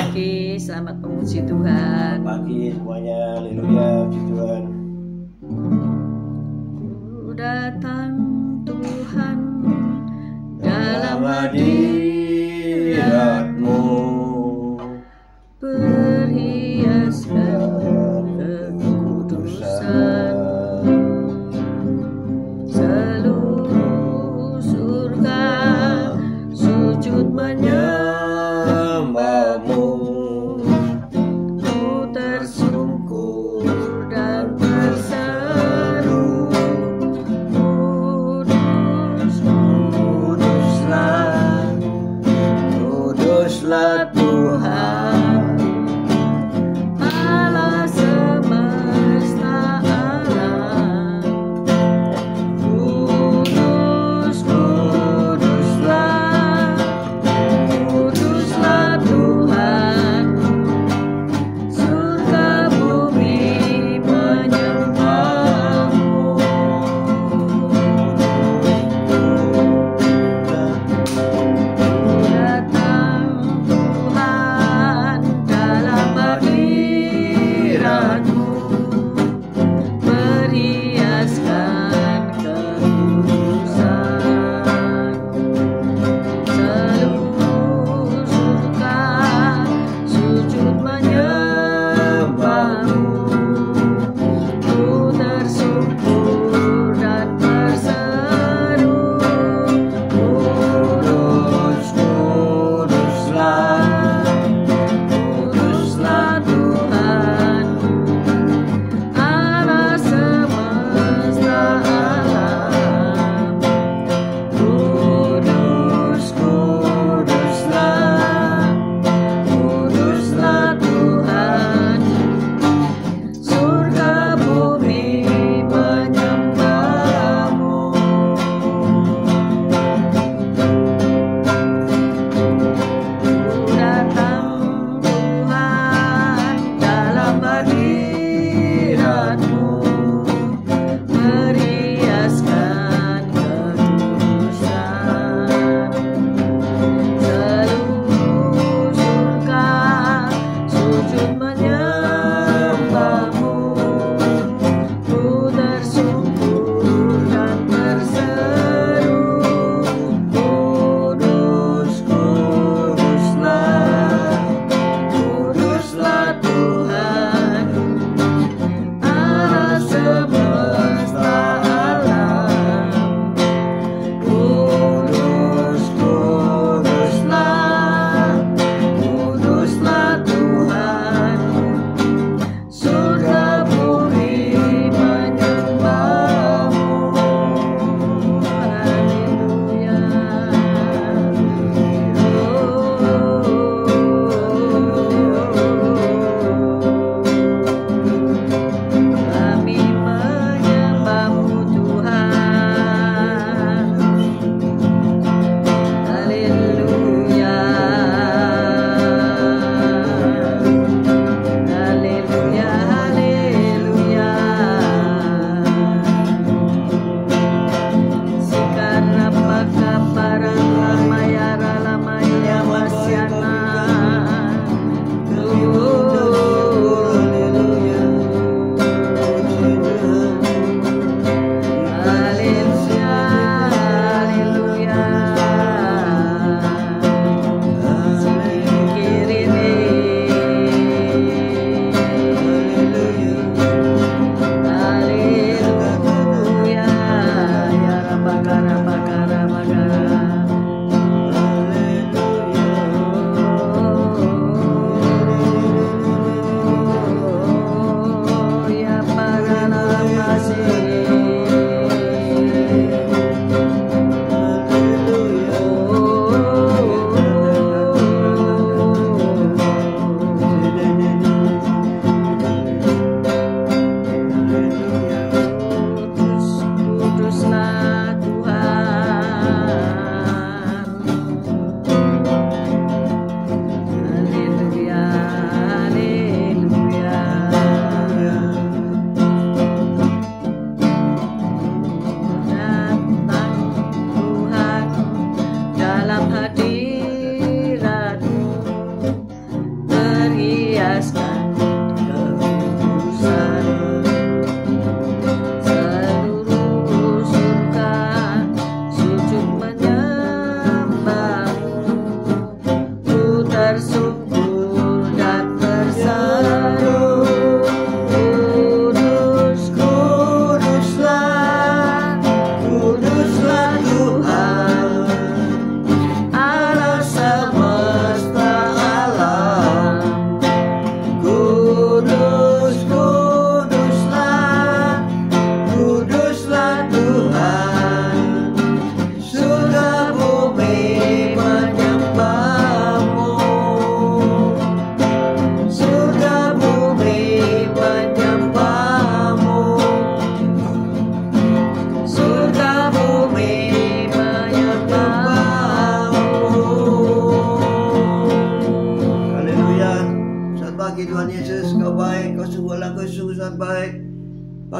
pagi, selamat memuji Tuhan. Pagi semuanya, haleluya, puji Tuhan. Ku datang Tuhan dalam hadirat-Mu, perhiaskan kekudusan, seluruh surga sujud menyembah-Mu. Ku tersungkur dan berseru, Kudus, Kuduslah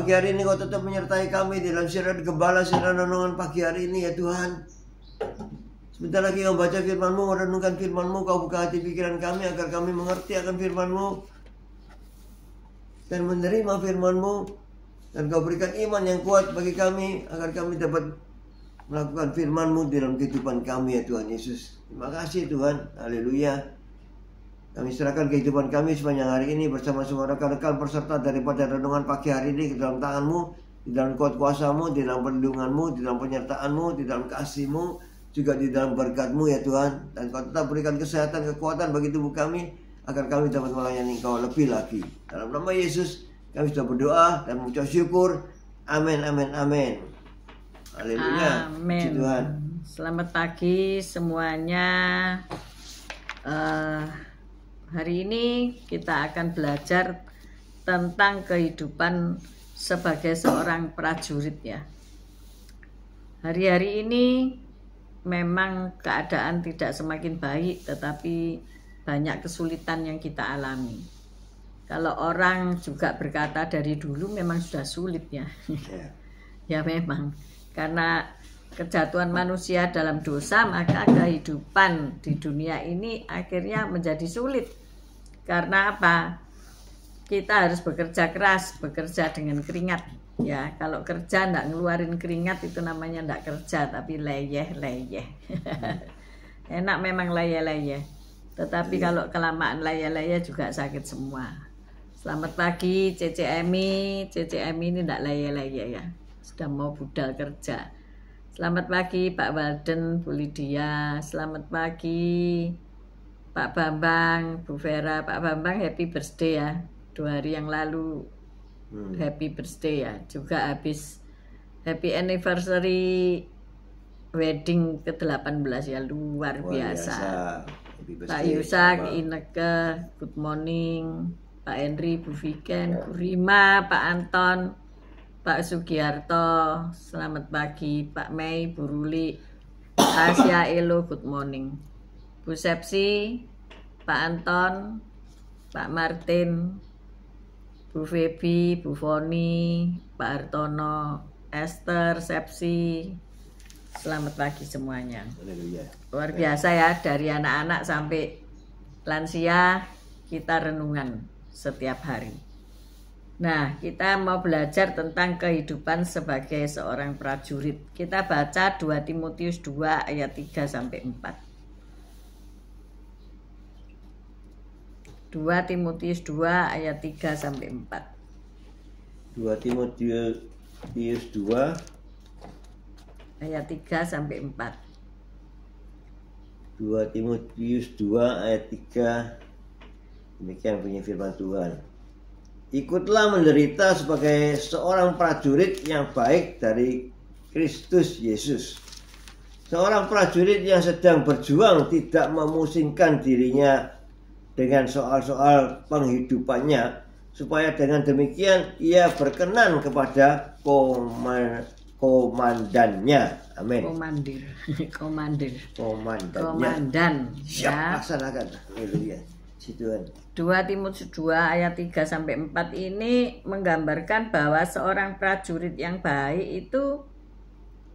pagi hari ini Kau tetap menyertai kami di dalam siaran gembala, siaran renungan pagi hari ini ya Tuhan. Sebentar lagi Kau baca firman-Mu, merenungkan firman-Mu, Kau buka hati pikiran kami agar kami mengerti akan firman-Mu dan menerima firman-Mu, dan Kau berikan iman yang kuat bagi kami agar kami dapat melakukan firman-Mu dalam kehidupan kami ya Tuhan Yesus. Terima kasih Tuhan, haleluya. Kami serahkan kehidupan kami sepanjang hari ini bersama semua rekan-rekan peserta daripada renungan pagi hari ini ke dalam tangan-Mu, di dalam kuat kuasa-Mu, di dalam perlindungan-Mu, di dalam penyertaan-Mu, di dalam kasih-Mu, juga di dalam berkat-Mu ya Tuhan. Dan Kau tetap berikan kesehatan, kekuatan bagi tubuh kami agar kami dapat melayani Kau lebih lagi. Dalam nama Yesus kami sudah berdoa dan mengucap syukur. Amin, amin, amin. Haleluya. Amin. Tuhan. Selamat pagi semuanya. Hari ini kita akan belajar tentang kehidupan sebagai seorang prajurit ya. Hari-hari ini memang keadaan tidak semakin baik, tetapi banyak kesulitan yang kita alami. Kalau orang juga berkata dari dulu memang sudah sulit ya. Ya memang, karena kejatuhan manusia dalam dosa, maka kehidupan di dunia ini akhirnya menjadi sulit. Karena apa? Kita harus bekerja keras, bekerja dengan keringat. Ya, kalau kerja enggak ngeluarin keringat itu namanya enggak kerja, tapi leyeh-leyeh. Enak memang leyeh-leyeh. Tetapi kalau kelamaan leyeh-leyeh juga sakit semua. Selamat pagi Cece Emi. Cece Emi ini enggak leyeh-leyeh ya. Sudah mau budal kerja. Selamat pagi Pak Walden, Bu Lydia. Selamat pagi Pak Bambang, Bu Vera. Pak Bambang happy birthday ya. 2 hari yang lalu happy birthday ya. Juga habis happy anniversary wedding ke-18 ya. Luar biasa. Pak Yusak, Ineke, good morning. Pak Henry, Bu Viken, Bu Rima, Pak Anton, Pak Sugiarto, selamat pagi. Pak Mei, Bu Ruli, Asia Elo, good morning. Bu Sepsi, Pak Anton, Pak Martin, Bu Febi, Bu Foni, Pak Hartono, Esther, Sepsi, selamat pagi semuanya. Luar biasa ya, dari anak-anak sampai lansia kita renungan setiap hari. Nah, kita mau belajar tentang kehidupan sebagai seorang prajurit. Kita baca 2 Timotius 2 ayat 3 sampai 4. 2 Timotius 2 ayat 3 sampai 4. 2 Timotius 2 ayat 3 sampai 4. 2 Timotius 2 ayat 3. Demikian bunyi firman Tuhan. Ikutlah menderita sebagai seorang prajurit yang baik dari Kristus Yesus. Seorang prajurit yang sedang berjuang tidak memusingkan dirinya dengan soal-soal penghidupannya, supaya dengan demikian ia berkenan kepada komandannya. Amin. Komandan. Siap, laksanakan. Haleluya. Tuhan. 2 Timotius 2 ayat 3 sampai 4 ini menggambarkan bahwa seorang prajurit yang baik itu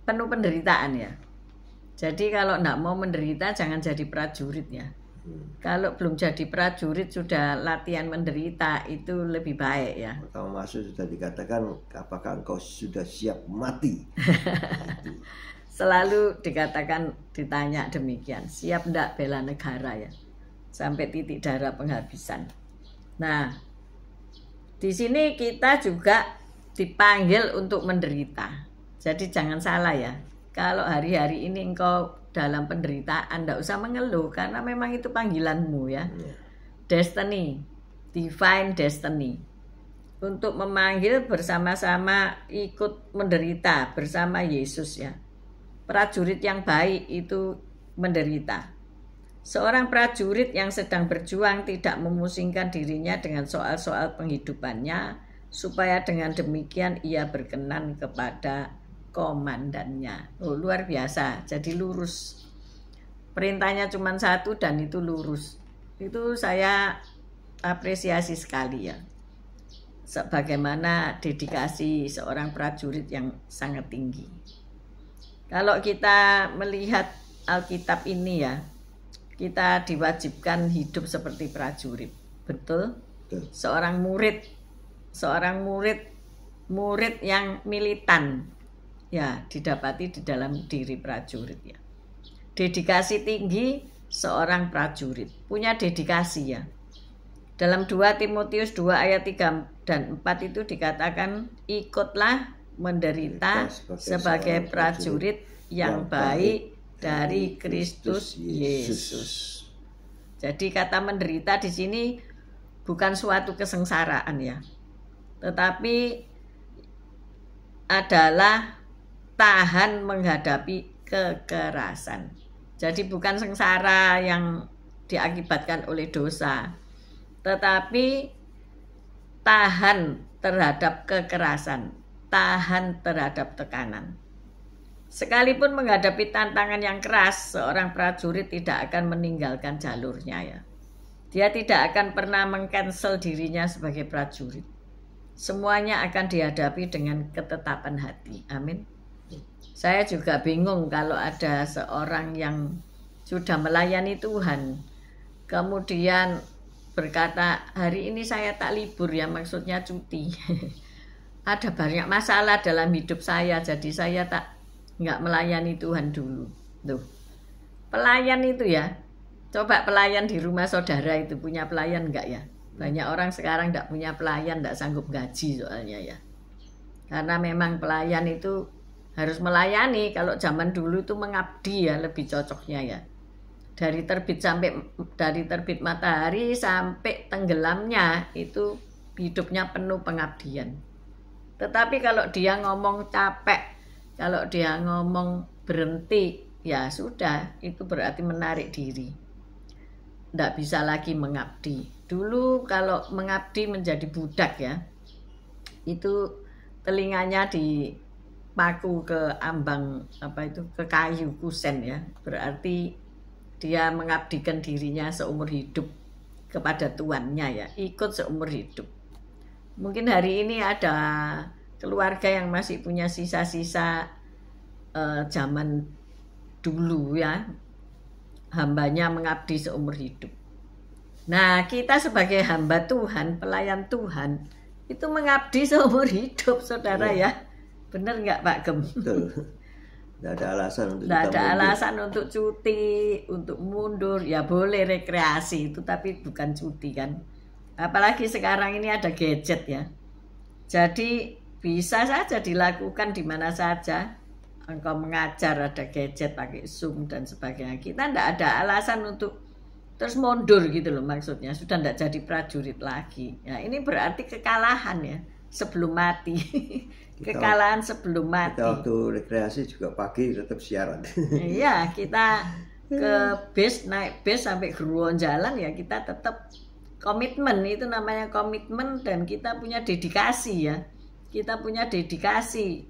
penuh penderitaan ya. Jadi kalau enggak mau menderita jangan jadi prajurit ya. Kalau belum jadi prajurit sudah latihan menderita itu lebih baik ya. Kalau masuk sudah dikatakan apakah engkau sudah siap mati. Selalu dikatakan, ditanya demikian, siap enggak bela negara ya, sampai titik darah penghabisan. Nah, di sini kita juga dipanggil untuk menderita. Jadi jangan salah ya. Kalau hari-hari ini engkau dalam penderitaan, enggak usah mengeluh karena memang itu panggilanmu ya. Destiny, divine destiny. Untuk memanggil bersama-sama ikut menderita bersama Yesus ya. Prajurit yang baik itu menderita. Seorang prajurit yang sedang berjuang tidak memusingkan dirinya dengan soal-soal penghidupannya, supaya dengan demikian ia berkenan kepada komandannya. Oh, luar biasa, jadi lurus. Perintahnya cuma satu dan itu lurus. Itu saya apresiasi sekali ya. sebagaimana dedikasi seorang prajurit yang sangat tinggi. Kalau kita melihat Alkitab ini ya, kita diwajibkan hidup seperti prajurit. Betul? Seorang murid yang militan ya didapati di dalam diri prajurit ya. Dedikasi tinggi seorang prajurit, punya dedikasi ya. Dalam 2 Timotius 2 ayat 3 dan 4 itu dikatakan, ikutlah menderita sebagai prajurit yang baik dari Kristus Yesus. Jadi kata menderita di sini bukan suatu kesengsaraan ya, tetapi adalah tahan menghadapi kekerasan. Jadi bukan sengsara yang diakibatkan oleh dosa, tetapi tahan terhadap kekerasan, tahan terhadap tekanan. Sekalipun menghadapi tantangan yang keras, seorang prajurit tidak akan meninggalkan jalurnya ya. Dia tidak akan pernah mengcancel dirinya sebagai prajurit. Semuanya akan dihadapi dengan ketetapan hati. Amin. Saya juga bingung kalau ada seorang yang sudah melayani Tuhan, kemudian berkata, hari ini saya tak libur ya, maksudnya cuti. Ada banyak masalah dalam hidup saya, jadi saya nggak melayani Tuhan dulu. Tuh, pelayan itu ya, coba pelayan di rumah saudara itu punya pelayan nggak ya? Banyak orang sekarang nggak punya pelayan, nggak sanggup gaji soalnya ya. Karena memang pelayan itu harus melayani. Kalau zaman dulu itu mengabdi ya, lebih cocoknya ya. Dari terbit matahari sampai tenggelamnya itu hidupnya penuh pengabdian. Tetapi kalau dia ngomong capek, kalau dia ngomong berhenti, ya sudah, itu berarti menarik diri. Tidak bisa lagi mengabdi. Dulu kalau mengabdi menjadi budak ya, itu telinganya dipaku ke ambang ke kayu kusen ya, berarti dia mengabdikan dirinya seumur hidup kepada tuannya ya, ikut seumur hidup. Mungkin hari ini ada keluarga yang masih punya sisa-sisa zaman dulu ya, hambanya mengabdi seumur hidup. Nah, kita sebagai hamba Tuhan, pelayan Tuhan, itu mengabdi seumur hidup, saudara ya. Benar nggak Pak Gem? Betul. Tidak ada alasan untuk alasan untuk cuti, untuk mundur. Ya boleh rekreasi itu, tapi bukan cuti kan. Apalagi sekarang ini ada gadget ya. Jadi bisa saja dilakukan di mana saja. Engkau mengajar ada gadget pakai Zoom dan sebagainya. Kita tidak ada alasan untuk terus mundur gitu loh, maksudnya. Sudah tidak jadi prajurit lagi. Ya, ini berarti kekalahan ya sebelum mati. Kekalahan sebelum mati. Kita waktu rekreasi juga pagi tetap siaran. Iya, kita ke bis, naik bis sampai geruan jalan ya, kita tetap komitmen. Itu namanya komitmen, dan kita punya dedikasi ya. Kita punya dedikasi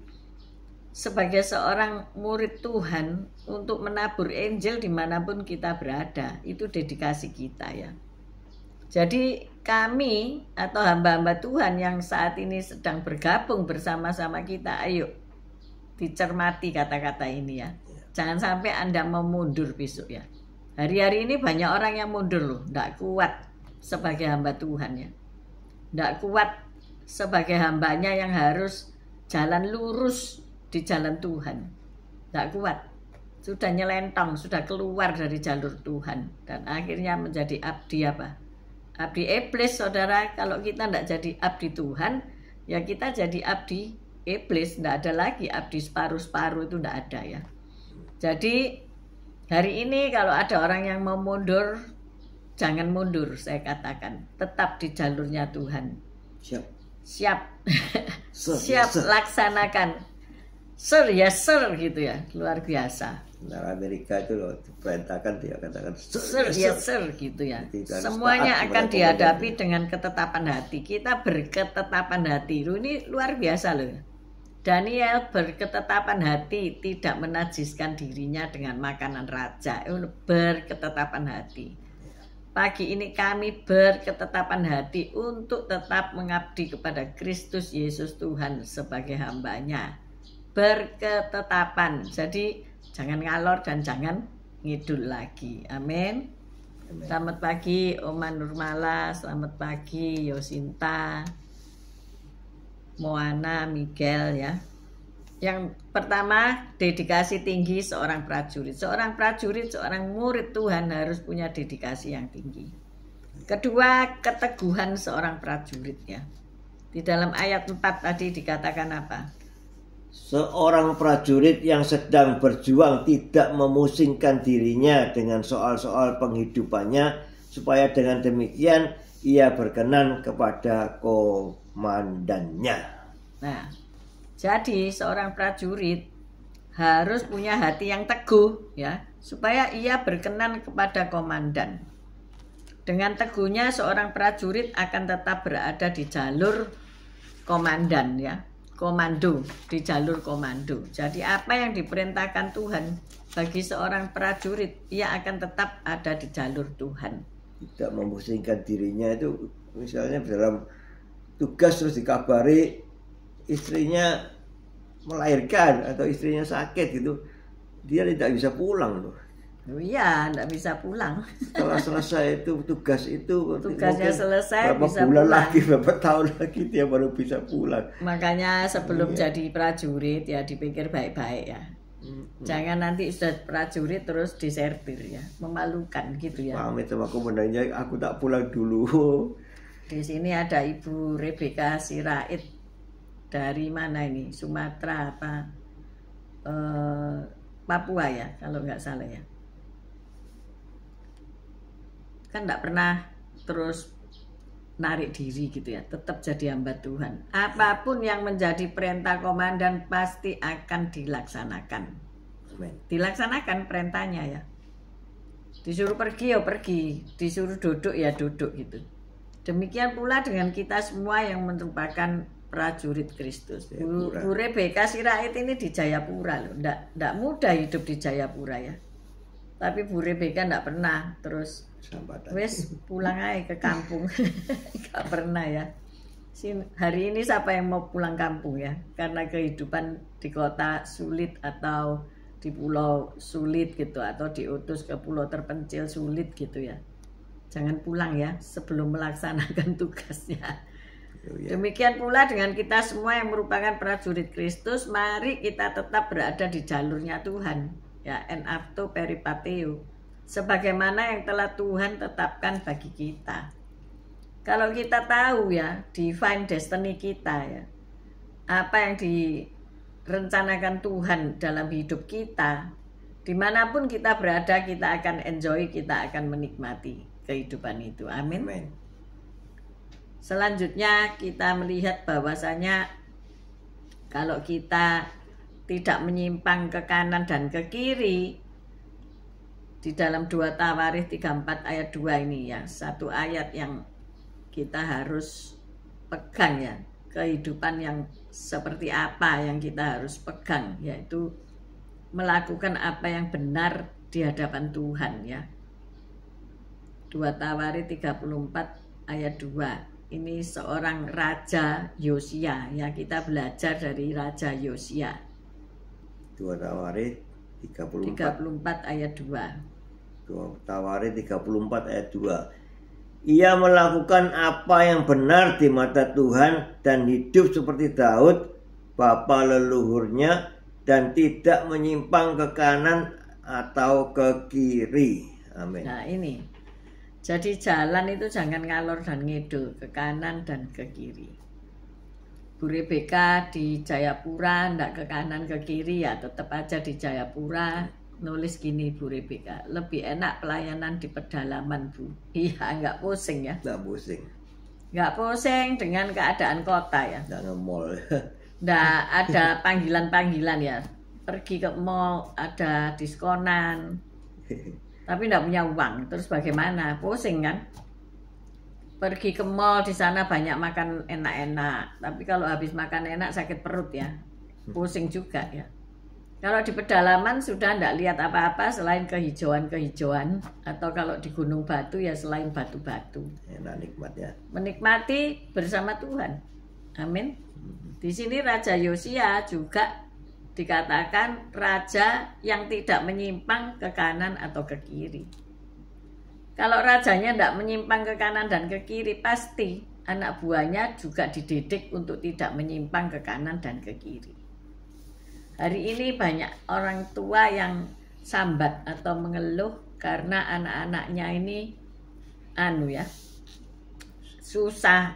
sebagai seorang murid Tuhan untuk menabur Injil dimanapun kita berada. Itu dedikasi kita ya. Jadi kami atau hamba-hamba Tuhan yang saat ini sedang bergabung bersama-sama kita, ayo dicermati kata-kata ini ya. Jangan sampai Anda mau mundur besok ya. Hari-hari ini banyak orang yang mundur loh, tidak kuat sebagai hamba Tuhan ya. Tidak kuat sebagai hambanya yang harus jalan lurus di jalan Tuhan. Tidak kuat. Sudah nyelentong, sudah keluar dari jalur Tuhan. Dan akhirnya menjadi abdi apa? Abdi iblis, saudara. Kalau kita tidak jadi abdi Tuhan, ya kita jadi abdi iblis. Tidak ada lagi abdi separuh-separuh, itu tidak ada ya. Jadi hari ini kalau ada orang yang mau mundur, jangan mundur, saya katakan. Tetap di jalurnya Tuhan. Siap laksanakan. Sir gitu ya, luar biasa. Tentara Amerika itu loh, perintahkan dia katakan sir gitu ya. Semuanya akan dihadapi dengan ketetapan hati. Kita berketetapan hati. Ini luar biasa loh. Daniel berketetapan hati, tidak menajiskan dirinya dengan makanan raja. Berketetapan hati. pagi ini kami berketetapan hati untuk tetap mengabdi kepada Kristus Yesus Tuhan sebagai hambanya. Berketetapan, jadi jangan ngalor dan jangan ngidul lagi. Amin. Selamat pagi Oma Nurmala, selamat pagi Yosinta, Moana, Miguel ya. Yang pertama, dedikasi tinggi seorang prajurit. Seorang prajurit, seorang murid Tuhan harus punya dedikasi yang tinggi. Kedua, keteguhan seorang prajurit ya. Di dalam ayat 4 tadi dikatakan apa? Seorang prajurit yang sedang berjuang tidak memusingkan dirinya dengan soal-soal penghidupannya, supaya dengan demikian ia berkenan kepada komandannya. Nah, jadi seorang prajurit harus punya hati yang teguh ya, supaya ia berkenan kepada komandan. Dengan teguhnya seorang prajurit akan tetap berada di jalur komandan ya. Komando, di jalur komando. Jadi apa yang diperintahkan Tuhan bagi seorang prajurit, ia akan tetap ada di jalur Tuhan. Tidak memusingkan dirinya itu, misalnya dalam tugas terus dikabari istrinya melahirkan atau istrinya sakit gitu, dia tidak bisa pulang loh. Oh iya, tidak bisa pulang. Setelah selesai itu tugasnya selesai berapa bisa bulan pulang. lagi, berapa tahun lagi dia baru bisa pulang. Makanya sebelum jadi prajurit ya dipikir baik-baik ya. Jangan nanti sudah prajurit terus disertir ya, memalukan gitu ya. Pamit sama komandannya, aku tak pulang dulu. Di sini ada Ibu Rebeka Sirait dari mana ini? Sumatera apa? Papua ya, kalau nggak salah ya. Kan enggak pernah terus narik diri gitu ya, tetap jadi hamba Tuhan. Apapun yang menjadi perintah komandan pasti akan dilaksanakan. Amen. Dilaksanakan perintahnya ya. Disuruh pergi ya pergi, disuruh duduk ya duduk gitu. Demikian pula dengan kita semua yang merupakan prajurit Kristus. Bu Rebeka Sirait ini di Jayapura loh, enggak mudah hidup di Jayapura ya. Tapi Bu Rebeka enggak pernah terus wes pulang aja ke kampung. Gak pernah ya. Hari ini siapa yang mau pulang kampung ya? Karena kehidupan di kota sulit atau di pulau sulit gitu, atau diutus ke pulau terpencil sulit gitu ya. Jangan pulang ya sebelum melaksanakan tugasnya. Demikian pula dengan kita semua yang merupakan prajurit Kristus, mari kita tetap berada di jalurnya Tuhan ya, en acto peripateo, sebagaimana yang telah Tuhan tetapkan bagi kita. Kalau kita tahu ya divine destiny kita ya, apa yang direncanakan Tuhan dalam hidup kita, dimanapun kita berada kita akan enjoy, kita akan menikmati kehidupan itu. Amin. Amen. Selanjutnya kita melihat bahwasanya kalau kita tidak menyimpang ke kanan dan ke kiri, di dalam 2 Tawarikh 34 ayat 2 ini ya, satu ayat yang kita harus pegang ya, kehidupan yang seperti apa yang kita harus pegang, yaitu melakukan apa yang benar di hadapan Tuhan ya. 2 Tawarikh 34 ayat 2. Ini seorang Raja Yosia ya, kita belajar dari Raja Yosia. 2 Tawarikh 34 ayat 2. 2 Tawarikh 34 ayat 2. Ia melakukan apa yang benar di mata Tuhan dan hidup seperti Daud bapa leluhurnya, dan tidak menyimpang ke kanan atau ke kiri. Amin. Nah ini, jadi jalan itu jangan ngalor dan ngidul ke kanan dan ke kiri. Bu Rebeka di Jayapura ndak ke kanan ke kiri ya, tetap aja di Jayapura. Nulis gini Bu Rebeka, lebih enak pelayanan di pedalaman Bu. Iya, nggak pusing ya. Nggak pusing. Nggak pusing dengan keadaan kota ya. Nggak nge-mall. Nggak ada panggilan-panggilan ya. Pergi ke mall ada diskonan, tapi nggak punya uang. Terus bagaimana? Pusing kan? Pergi ke mall, di sana banyak makan enak-enak, tapi kalau habis makan enak sakit perut ya. Pusing juga ya. Kalau di pedalaman sudah tidak lihat apa-apa selain kehijauan-kehijauan, atau kalau di Gunung Batu ya selain batu-batu. Enak, nikmat ya. Menikmati bersama Tuhan. Amin. Di sini Raja Yosia juga dikatakan raja yang tidak menyimpang ke kanan atau ke kiri. Kalau rajanya tidak menyimpang ke kanan dan ke kiri, pasti anak buahnya juga dididik untuk tidak menyimpang ke kanan dan ke kiri. Hari ini banyak orang tua yang sambat atau mengeluh karena anak-anaknya ini susah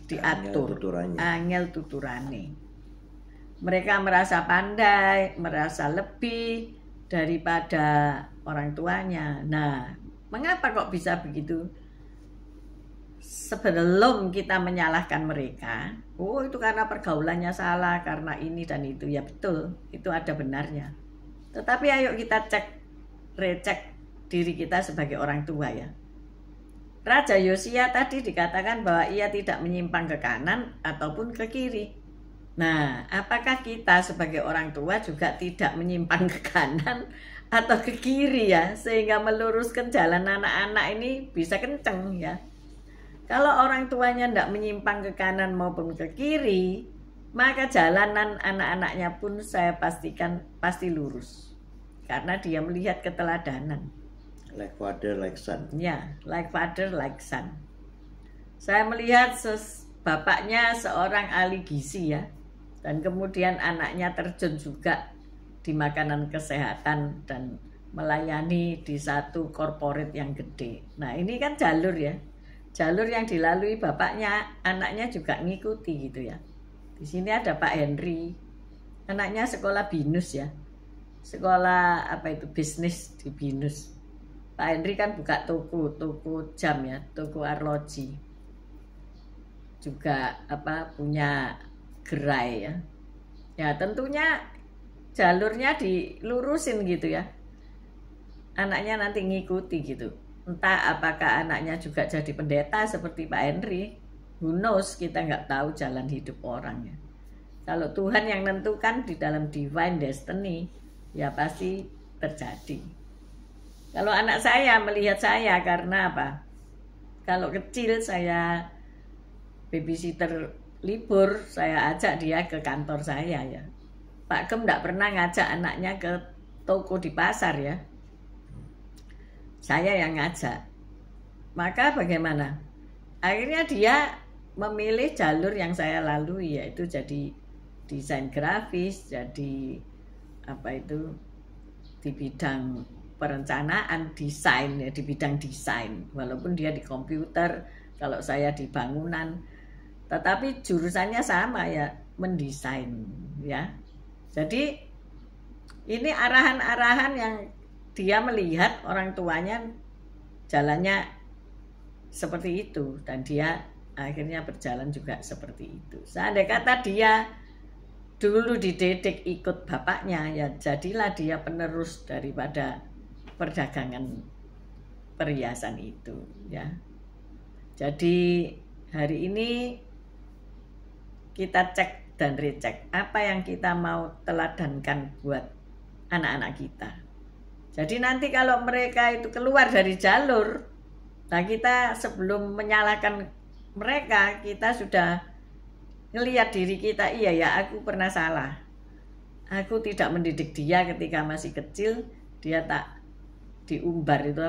diatur, angel tuturane. Mereka merasa pandai, merasa lebih daripada orang tuanya. Nah, mengapa kok bisa begitu? Sebelum kita menyalahkan mereka, oh itu karena pergaulannya salah, karena ini dan itu, ya betul, itu ada benarnya. Tetapi ayo kita recek diri kita sebagai orang tua ya. Raja Yosia tadi dikatakan bahwa ia tidak menyimpang ke kanan ataupun ke kiri. Nah, apakah kita sebagai orang tua juga tidak menyimpang ke kanan atau ke kiri ya, sehingga meluruskan jalan anak-anak ini bisa kenceng ya. Kalau orang tuanya tidak menyimpang ke kanan maupun ke kiri, maka jalanan anak-anaknya pun saya pastikan pasti lurus. Karena dia melihat keteladanan. Like father, like son. Ya, like father, like son. Saya melihat bapaknya seorang ahli gizi ya. Dan kemudian anaknya terjun juga di makanan kesehatan dan melayani di satu korporat yang gede. Nah, ini kan jalur ya. Jalur yang dilalui bapaknya, anaknya juga ngikuti gitu ya. Di sini ada Pak Henry, anaknya sekolah BINUS ya. Sekolah bisnis di BINUS. Pak Henry kan buka toko jam ya, toko arloji. Juga punya gerai ya. Ya tentunya jalurnya dilurusin gitu ya. Anaknya nanti ngikuti gitu. Entah apakah anaknya juga jadi pendeta seperti Pak Henry. Who knows, kita nggak tahu jalan hidup orangnya. Kalau Tuhan yang nentukan di dalam divine destiny, ya pasti terjadi. Kalau anak saya melihat saya karena apa? Kalau kecil saya babysitter libur, saya ajak dia ke kantor saya ya. Pak Gem nggak pernah ngajak anaknya ke toko di pasar ya. Saya yang ngajak. Maka bagaimana? Akhirnya dia memilih jalur yang saya lalui, yaitu jadi desain grafis, jadi di bidang perencanaan, desain ya, di bidang desain. Walaupun dia di komputer, kalau saya di bangunan, tetapi jurusannya sama ya, mendesain ya. Jadi ini arahan-arahan yang dia melihat orang tuanya jalannya seperti itu, dan dia akhirnya berjalan juga seperti itu. Seandainya kata dia dulu dididik ikut bapaknya, ya jadilah dia penerus daripada perdagangan perhiasan itu ya. Jadi hari ini kita cek dan recek apa yang kita mau teladankan buat anak-anak kita. Jadi nanti kalau mereka itu keluar dari jalur, nah kita sebelum menyalahkan mereka, kita sudah ngelihat diri kita, iya ya aku pernah salah. Aku tidak mendidik dia ketika masih kecil, dia tak diumbar itu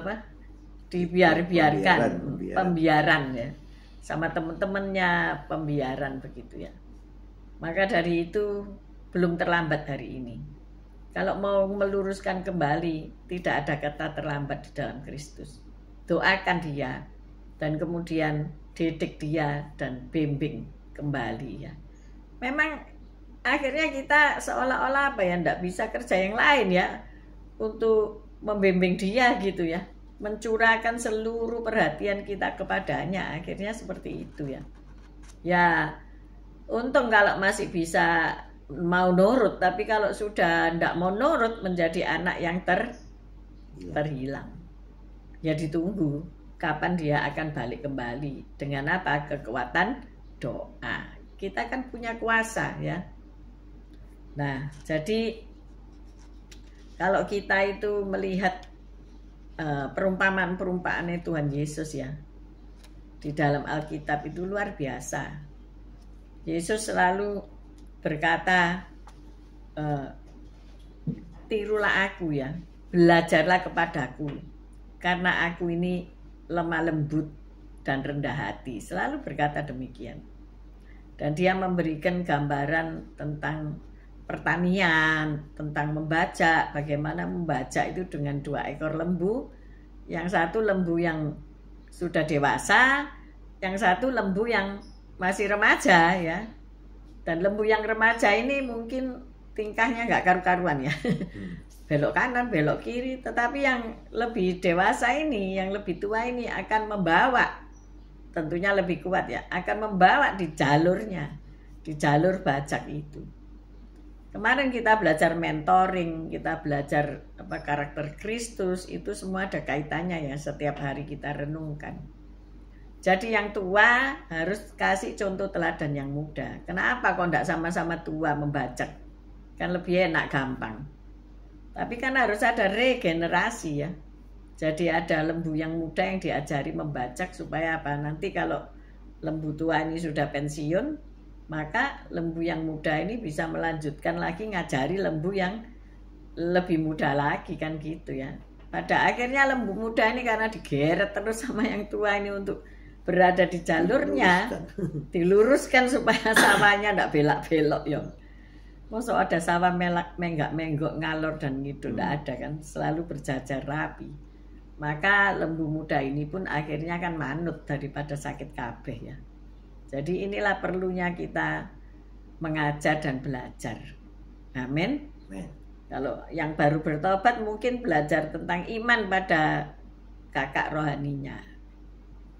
dibiarkan, pembiaran ya. Sama teman-temannya pembiaran begitu ya. Maka dari itu belum terlambat hari ini. Kalau mau meluruskan kembali, tidak ada kata terlambat di dalam Kristus. Doakan dia dan kemudian didik dia dan bimbing kembali ya. Memang akhirnya kita seolah-olah tidak bisa kerja yang lain ya untuk membimbing dia gitu ya. Mencurahkan seluruh perhatian kita kepadanya, akhirnya seperti itu ya. Ya untung kalau masih bisa mau nurut, tapi kalau sudah tidak mau nurut menjadi anak yang terhilang. Ya ditunggu kapan dia akan balik kembali. Dengan apa? Kekuatan doa. Kita kan punya kuasa ya. Nah, jadi Kalau kita itu melihat perumpamaan-perumpamaan Tuhan Yesus ya, di dalam Alkitab itu luar biasa. Yesus selalu berkata, tirulah aku ya, belajarlah kepadaku, karena aku ini lemah lembut dan rendah hati. Selalu berkata demikian. Dan dia memberikan gambaran tentang pertanian, tentang membaca, bagaimana membaca itu dengan 2 ekor lembu. Yang satu lembu yang sudah dewasa, yang satu lembu yang masih remaja ya. Dan lembu yang remaja ini mungkin tingkahnya nggak karu-karuan ya. Belok kanan, belok kiri. Tetapi yang lebih dewasa ini, yang lebih tua ini akan membawa, tentunya lebih kuat ya, akan membawa di jalurnya, di jalur bajak itu. Kemarin kita belajar mentoring, kita belajar karakter Kristus, itu semua ada kaitannya ya, setiap hari kita renungkan. Jadi yang tua harus kasih contoh teladan yang muda. Kenapa kok enggak sama-sama tua membajak? Kan lebih enak, gampang. Tapi kan harus ada regenerasi ya. Jadi ada lembu yang muda yang diajari membajak supaya apa? Nanti kalau lembu tua ini sudah pensiun, maka lembu yang muda ini bisa melanjutkan lagi ngajari lembu yang lebih muda lagi, kan gitu ya. Pada akhirnya lembu muda ini karena digeret terus sama yang tua ini untuk berada di jalurnya, diluruskan supaya sawahnya enggak belak-belok ya. Masa ada sawah menggak-menggok ngalor dan gitu, enggak ada kan, selalu berjajar rapi. Maka lembu muda ini pun akhirnya kan manut daripada sakit kabeh ya. Jadi inilah perlunya kita mengajar dan belajar. Amin. Kalau yang baru bertobat mungkin belajar tentang iman pada kakak rohaninya.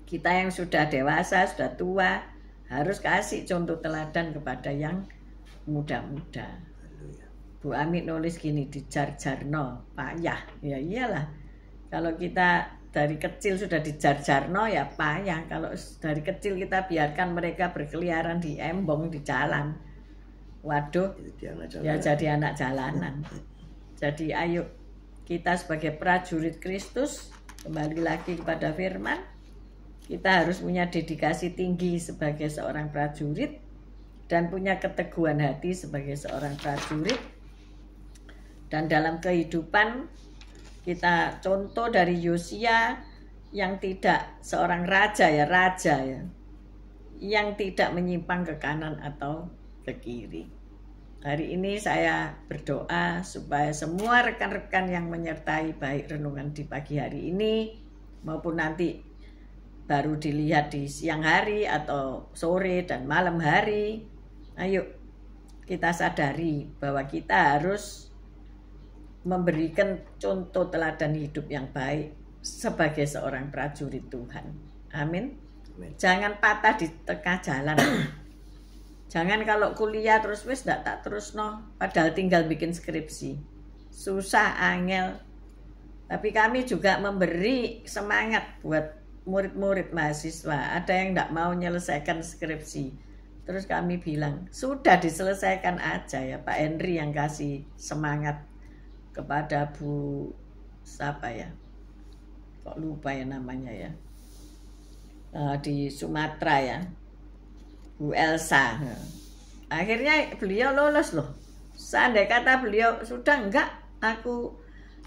Kita yang sudah dewasa, sudah tua, harus kasih contoh teladan kepada yang muda-muda. Bu Ami nulis gini, di jar-jarno, payah. Ya iyalah. Kalau kita dari kecil sudah dijar-jarno ya payah. Kalau dari kecil kita biarkan mereka berkeliaran di embong, di jalan, waduh, ya jadi anak jalanan. Jadi ayo kita sebagai prajurit Kristus, kembali lagi kepada firman, kita harus punya dedikasi tinggi sebagai seorang prajurit dan punya keteguhan hati sebagai seorang prajurit. Dan dalam kehidupan kita contoh dari Yosia yang tidak seorang raja ya, yang tidak menyimpang ke kanan atau ke kiri. Hari ini saya berdoa supaya semua rekan-rekan yang menyertai baik renungan di pagi hari ini maupun nanti baru dilihat di siang hari atau sore dan malam hari, ayo kita sadari bahwa kita harus memberikan contoh teladan hidup yang baik sebagai seorang prajurit Tuhan. Amin. Jangan patah di tengah jalan. Jangan kalau kuliah terus wis ndak tak terus padahal tinggal bikin skripsi. Susah, angel. Tapi kami juga memberi semangat buat murid-murid mahasiswa. Ada yang ndak mau menyelesaikan skripsi. Terus kami bilang, sudah diselesaikan aja ya, Pak Henry yang kasih semangat kepada Bu siapa ya, kok lupa ya namanya ya, di Sumatera ya, Bu Elsa. Akhirnya beliau lolos loh. Seandainya kata beliau sudah enggak, aku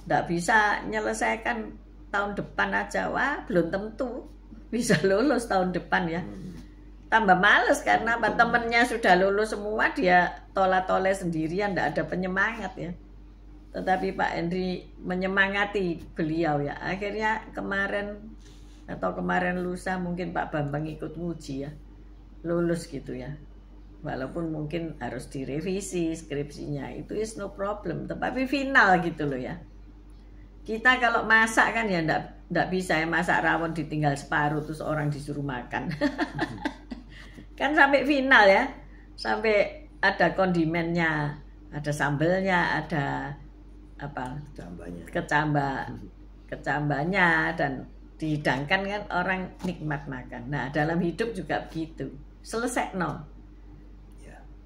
enggak bisa menyelesaikan tahun depan aja, wah belum tentu bisa lulus tahun depan ya. Tambah males karena apa, temennya sudah lulus semua, dia tola-tole sendirian, enggak ada penyemangat ya. Tetapi Pak Henry menyemangati beliau ya. Akhirnya kemarin lusa mungkin Pak Bambang ikut nguji ya, lulus gitu ya. Walaupun mungkin harus direvisi skripsinya, itu is no problem. Tapi final gitu loh ya. Kita kalau masak kan ya enggak bisa ya, masak rawon ditinggal separuh terus orang disuruh makan. Kan sampai final ya. Sampai ada kondimennya, ada sambelnya, ada kecambahnya dan dihidangkan kan orang nikmat makan. Nah dalam hidup juga begitu,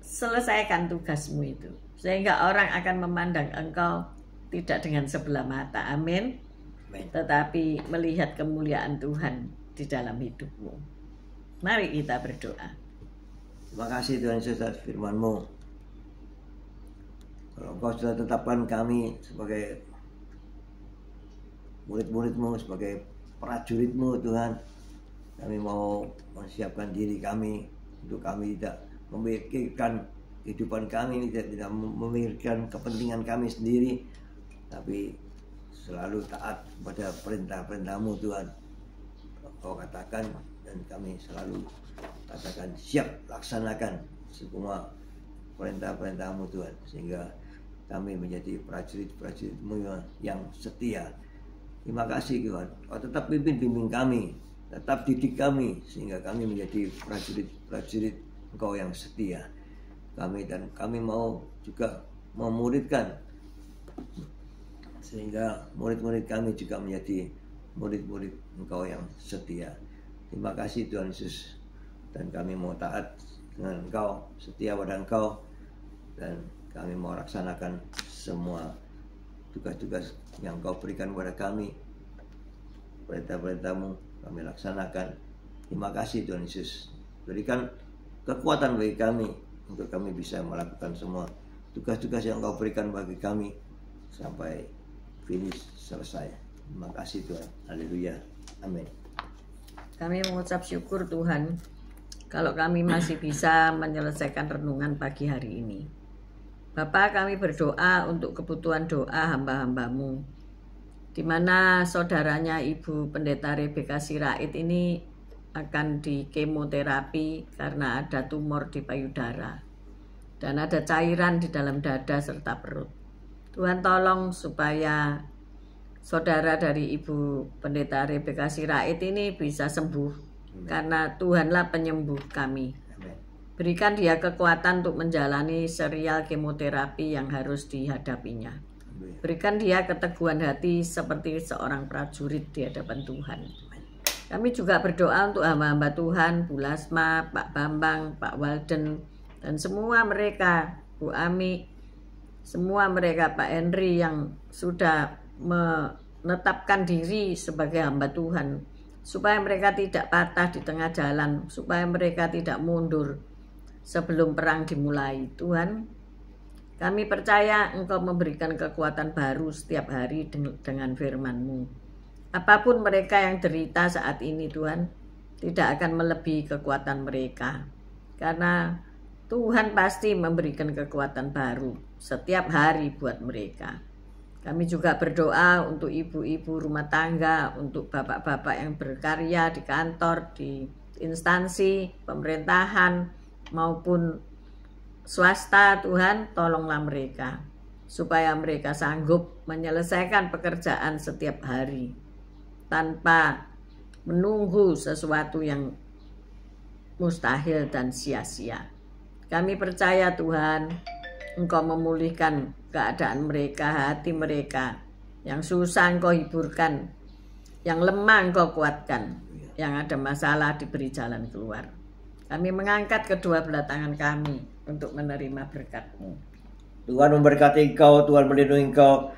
selesaikan tugasmu itu sehingga orang akan memandang engkau tidak dengan sebelah mata, amin, tetapi melihat kemuliaan Tuhan di dalam hidupmu. Mari kita berdoa. Terima kasih Tuhan Yesus atas firman-Mu. Kalau Engkau sudah tetapkan kami sebagai murid-murid-Mu, sebagai prajurit-Mu Tuhan, kami mau mempersiapkan diri kami untuk kami tidak memikirkan kehidupan kami, tidak memikirkan kepentingan kami sendiri, tapi selalu taat pada perintah-perintah-Mu Tuhan. Kau katakan dan kami selalu katakan siap laksanakan semua perintah-perintah-Mu Tuhan, sehingga kami menjadi prajurit-prajurit-Mu yang setia. Terima kasih Tuhan, Kau tetap bimbing kami, tetap didik kami, sehingga kami menjadi prajurit-prajurit Engkau yang setia. Kami mau juga memuridkan, sehingga murid-murid kami juga menjadi murid-murid Engkau yang setia. Terima kasih Tuhan Yesus, dan kami mau taat dengan Engkau, setia pada Engkau, dan kami mau laksanakan semua tugas-tugas yang Engkau berikan kepada kami. Perintah-perintah-Mu kami laksanakan. Terima kasih Tuhan Yesus, berikan kekuatan bagi kami untuk kami bisa melakukan semua tugas-tugas yang Engkau berikan bagi kami sampai finish selesai. Terima kasih Tuhan. Haleluya. Amin. Kami mengucap syukur Tuhan kalau kami masih bisa menyelesaikan renungan pagi hari ini. Bapa, kami berdoa untuk kebutuhan doa hamba-hamba-Mu, di mana saudaranya Ibu Pendeta Rebeka Sirait ini akan di kemoterapi karena ada tumor di payudara dan ada cairan di dalam dada serta perut. Tuhan tolong supaya saudara dari Ibu Pendeta Rebeka Sirait ini bisa sembuh. Amen. Karena Tuhanlah penyembuh kami. Amen. Berikan dia kekuatan untuk menjalani serial kemoterapi yang harus dihadapinya. Amen. Berikan dia keteguhan hati seperti seorang prajurit di hadapan Tuhan. Amen. Kami juga berdoa untuk hamba-hamba Tuhan, Bu Lasma, Pak Bambang, Pak Walden, dan semua mereka, Bu Ami, semua mereka, Pak Henry yang sudah menetapkan diri sebagai hamba Tuhan, supaya mereka tidak patah di tengah jalan, supaya mereka tidak mundur sebelum perang dimulai. Tuhan, kami percaya Engkau memberikan kekuatan baru setiap hari dengan firman-Mu. Apapun mereka yang derita saat ini Tuhan, tidak akan melebihi kekuatan mereka, karena Tuhan pasti memberikan kekuatan baru setiap hari buat mereka. Kami juga berdoa untuk ibu-ibu rumah tangga, untuk bapak-bapak yang berkarya di kantor, di instansi pemerintahan maupun swasta. Tuhan, tolonglah mereka supaya mereka sanggup menyelesaikan pekerjaan setiap hari tanpa menunggu sesuatu yang mustahil dan sia-sia. Kami percaya Tuhan, Engkau memulihkan keadaan mereka, hati mereka. Yang susah Engkau hiburkan, yang lemah Engkau kuatkan, yang ada masalah diberi jalan keluar. Kami mengangkat kedua belah tangan kami untuk menerima berkat-Mu. Tuhan memberkati Engkau, Tuhan melindungi Engkau,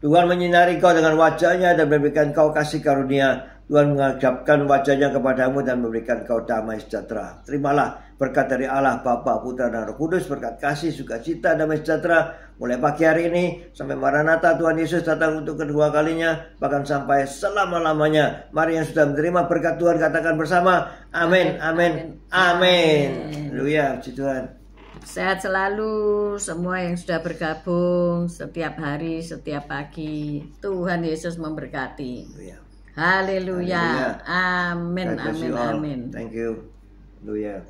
Tuhan menyinari Engkau dengan wajah-Nya dan memberikan Engkau kasih karunia. Tuhan menghadapkan wajah-Nya kepadamu dan memberikan Engkau damai sejahtera. Terimalah berkat dari Allah, Bapa, Putra, dan Roh Kudus, berkat kasih, sukacita, damai sejahtera, mulai pagi hari ini sampai Maranatha Tuhan Yesus datang untuk kedua kalinya, bahkan sampai selama-lamanya. Mari yang sudah menerima berkat Tuhan katakan bersama, amin, amin, amin. Haleluya, puji Tuhan. Sehat selalu semua yang sudah bergabung setiap hari, setiap pagi. Tuhan Yesus memberkati. Haleluya. Amin, amin, amin. Thank you. Haleluya.